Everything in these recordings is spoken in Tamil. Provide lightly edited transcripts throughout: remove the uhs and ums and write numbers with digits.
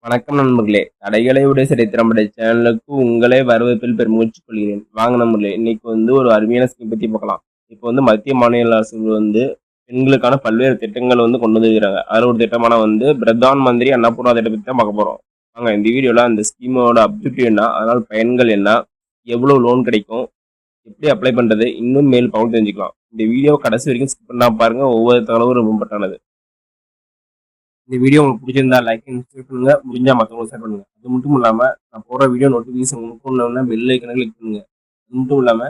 வணக்கம் நண்பர்களே! தடைகளை விட சரித்திரம் படைத்த சேனலுக்கு உங்களை வரவேற்பில் பெருமூச்சுக் கொள்கிறேன். வாங்க நண்பர்களே! இன்னைக்கு ஒரு அருமையான ஸ்கீம் பத்தி பார்க்கலாம். இப்போ மத்திய, மாநில அரசுகள் பெண்களுக்கான பல்வேறு திட்டங்கள் கொண்டு வந்திருக்காங்க. அதுல ஒரு திட்டமான பிரதான் மந்திரி அன்னபூர்ணா திட்டத்த பத்தி தான் பார்க்க போறோம். வாங்க இந்த வீடியோல அந்த ஸ்கீமோட அப்ஜெக்டிவ் என்ன? அதனால பயன்கள் என்ன? எவ்வளவு லோன் கிடைக்கும்? எப்படி அப்ளை பண்றது? இன்னும் மேல் பகுதி தெரிஞ்சுக்கலாம். இந்த வீடியோவ கடைசி வரைக்கும் ஸ்கிப் பண்ணாம பாருங்க. ஒவ்வொரு தகவலும் ரொம்ப இம்பார்ட்டன்டானது. இந்த வீடியோ உங்களுக்கு பிடிச்சிருந்தா லைக் அண்ட் சப்ஸ்கிரைப் பண்ணுங்க. முடிஞ்சா மற்றவங்களுக்கு ஷேர் பண்ணுங்க. அது மட்டும் இல்லாம நான் போடுற வீடியோ நோட்டிஃபிகேஷன் உங்களுக்கு பெல் ஐக்கனை கிளிக் பண்ணுங்க. அது மட்டும் இல்லாம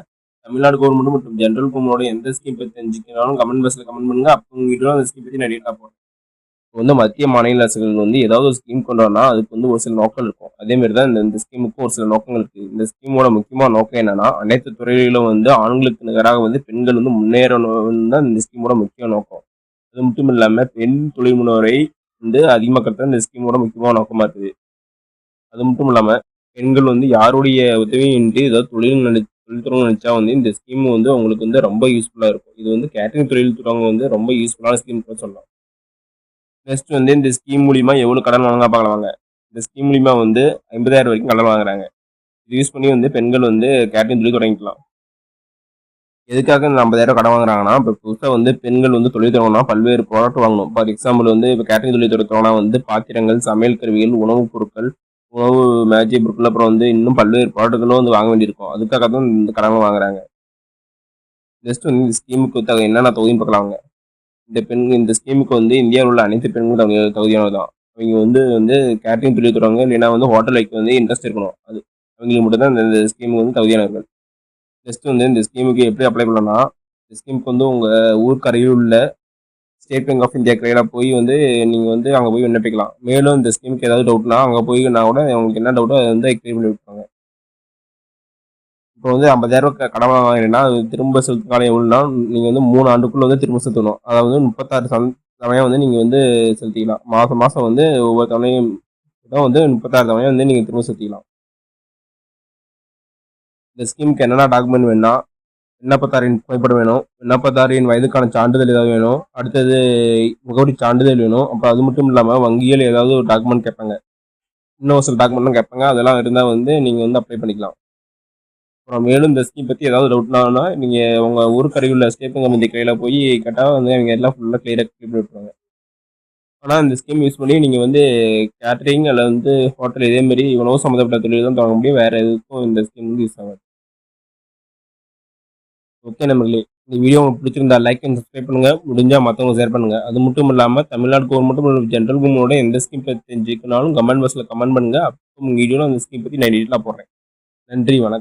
தமிழ்நாடு கவர்மெண்ட் மற்றும் ஜென்ரல் கவர்மெண்டோட எந்த ஸ்கீம் பத்தி தெரிஞ்சுக்கனாலும் கமெண்ட் பாக்ஸ்ல கமெண்ட் பண்ணுங்க. அப்போ உங்க வீடியோ அந்த ஸ்கீம் பத்தி நிறைய போடுறேன். இப்போ மத்திய மாநில அரசுகள் ஏதாவது ஒரு ஸ்கீம் கொண்டு வரனா அதுக்கு ஒரு சில நோக்கம் இருக்கும். அதே மாதிரி தான் இந்த ஸ்கீமுக்கு ஒரு சில நோக்கங்கள் இருக்கு. இந்த ஸ்கீமோட முக்கியமான நோக்கம் என்னன்னா அனைத்து துறைகளிலும் ஆண்களுக்கு நிகராக பெண்கள் முன்னேறணும் தான் இந்த ஸ்கீமோட முக்கிய நோக்கம். அது மட்டும் இல்லாம பெண் தொழில் முனைவோரை அதிகமாக்கிறது இந்த ஸ்கீமோட முக்கியமான நோக்கமா இருக்குது. அது மட்டும் இல்லாம பெண்கள் யாருடைய உதவியின்றி ஏதாவது தொழில் தொடங்க நினைச்சா இந்த ஸ்கீம் அவங்களுக்கு ரொம்ப யூஸ்ஃபுல்லா இருக்கும். இது கேட்டரிங் தொழில் தொடங்க ரொம்ப யூஸ்ஃபுல்லான ஸ்கீம் கூட சொல்லலாம். நெக்ஸ்ட் இந்த ஸ்கீம் மூலியமா எவ்வளவு கடன் வாங்க பார்க்கலாம். இந்த ஸ்கீம் மூலியமா 50,000 வரைக்கும் கடன் வாங்குறாங்க. இது யூஸ் பண்ணி பெண்கள் கேட்டரிங் தொழில் தொடங்கிக்கலாம். எதுக்காக இந்த 50,000 கடன் வாங்குறாங்கன்னா, இப்போ புதுசா பெண்கள் தொழில் தொடங்கணும்னா பல்வேறு ப்ராடக்ட் வாங்கணும். ஃபார் எக்ஸாம்பிள் இப்போ கேட்டரிங் தொழில் தொடங்கணும்னா பாத்திரங்கள், சமையல் கருவிகள், உணவுப் பொருட்கள், உணவு மேஜை பொருட்கள், அப்புறம் இன்னும் பல்வேறு ப்ராடக்ட்களும் வாங்க வேண்டியிருக்கும். அதுக்காக தான் இந்த கடன் வாங்குறாங்க. நெக்ஸ்ட் இந்த ஸ்கீமுக்கு என்னென்ன தொகைன்னு பார்க்கலாங்க. இந்த ஸ்கீமுக்கு இந்தியாவில் உள்ள அனைத்து பெண்களும் தகுதியானது தான். அவங்க கேட்டரிங் தொழில் தொடங்க இல்லைன்னா ஹோட்டல் வைக்க இன்ட்ரெஸ்ட் இருக்கணும். அது அவங்களுக்கு மட்டும் தான் இந்த ஸ்கீமுக்கு தகுதியானவர்கள். நெக்ஸ்ட் இந்த ஸ்கீமுக்கு எப்படி அப்ளை பண்ணலாம்னா, இந்த ஸ்கீமுக்கு உங்க ஊருக்கு அருகில் உள்ள ஸ்டேட் பேங்க் ஆஃப் இந்தியா கிளையில போய் நீங்க அங்க போய் விண்ணப்பிக்கலாம். மேலும் இந்த ஸ்கீமுக்கு ஏதாவது டவுட்னா அங்க போய் நான் கூட உங்களுக்கு என்ன டவுட்டோ அதை கிளியர் பண்ணி விட்டுருவாங்க. இப்போ 50,000 கடன் வாங்கினீங்கன்னா அது திரும்ப செலுத்தும் காலம் எவ்வளோனா நீங்க 3 ஆண்டுக்குள்ள திரும்ப செலுத்தணும். அதாவது 36 தவணையா நீங்க செலுத்திக்கலாம். மாசம் மாசம் ஒவ்வொரு தவணையும் 36 தவணையா நீங்க திரும்ப செலுத்திக்கலாம். இந்த ஸ்கீமுக்கு என்னென்ன டாக்குமெண்ட் வேணும்னா, விண்ணப்பதாரின் புகைப்படம் வேணும், விண்ணப்பதாரின் வயதுக்கான சான்றிதழ் ஏதாவது வேணும், அடுத்தது முகவரி சான்றிதழ் வேணும். அப்புறம் அது மட்டும் இல்லாமல் வங்கியில் ஏதாவது ஒரு டாக்குமெண்ட் கேட்பாங்க. இன்னும் சில டாக்குமெண்ட்லாம் கேட்பாங்க. அதெல்லாம் இருந்தால் நீங்கள் அப்ளை பண்ணிக்கலாம். அப்புறம் மேலும் இந்த ஸ்கீம் பற்றி ஏதாவது டவுட்னா நீங்கள் உங்கள் ஊருக்கு அருகில் உள்ள ஸ்டேட் பேங்க் ஆஃப் இந்தியா கையில் போய் கேட்டால் அவங்க எல்லாம் ஃபுல்லாக கிளியராக கிளியர் பண்ணி விட்டுருவாங்க. ஆனால் இந்த ஸ்கீம் யூஸ் பண்ணி நீங்கள் கேட்டரிங் அல்லது ஹோட்டல் இதேமாரி உணவு சம்மந்தப்பட்ட தொழில் தான் தொடங்க முடியும். வேறு எதுக்கும் இந்த ஸ்கீம் யூஸ் ஆகாது. ஓகே நண்பர்களே, இந்த வீடியோ உங்களுக்கு பிடிச்சிருந்தா லைக் அண்ட் சப்ஸ்கிரைப் பண்ணுங்க. முடிஞ்சா மற்றவங்க ஷேர் பண்ணுங்க. அது மட்டும் இல்லாமல் தமிழ்நாடு கவர்மெண்ட் ஜென்ரல் கவர்மெண்டோட எந்த ஸ்கீம் பற்றி தெரிஞ்சுக்கனாலும் கமெண்ட் பாக்ஸில் கமெண்ட் பண்ணுங்க. அப்போ உங்கள் வீடியோவில் அந்த ஸ்கீம் பற்றி நான் டீட்டெயிலாக போடுறேன். நன்றி, வணக்கம்.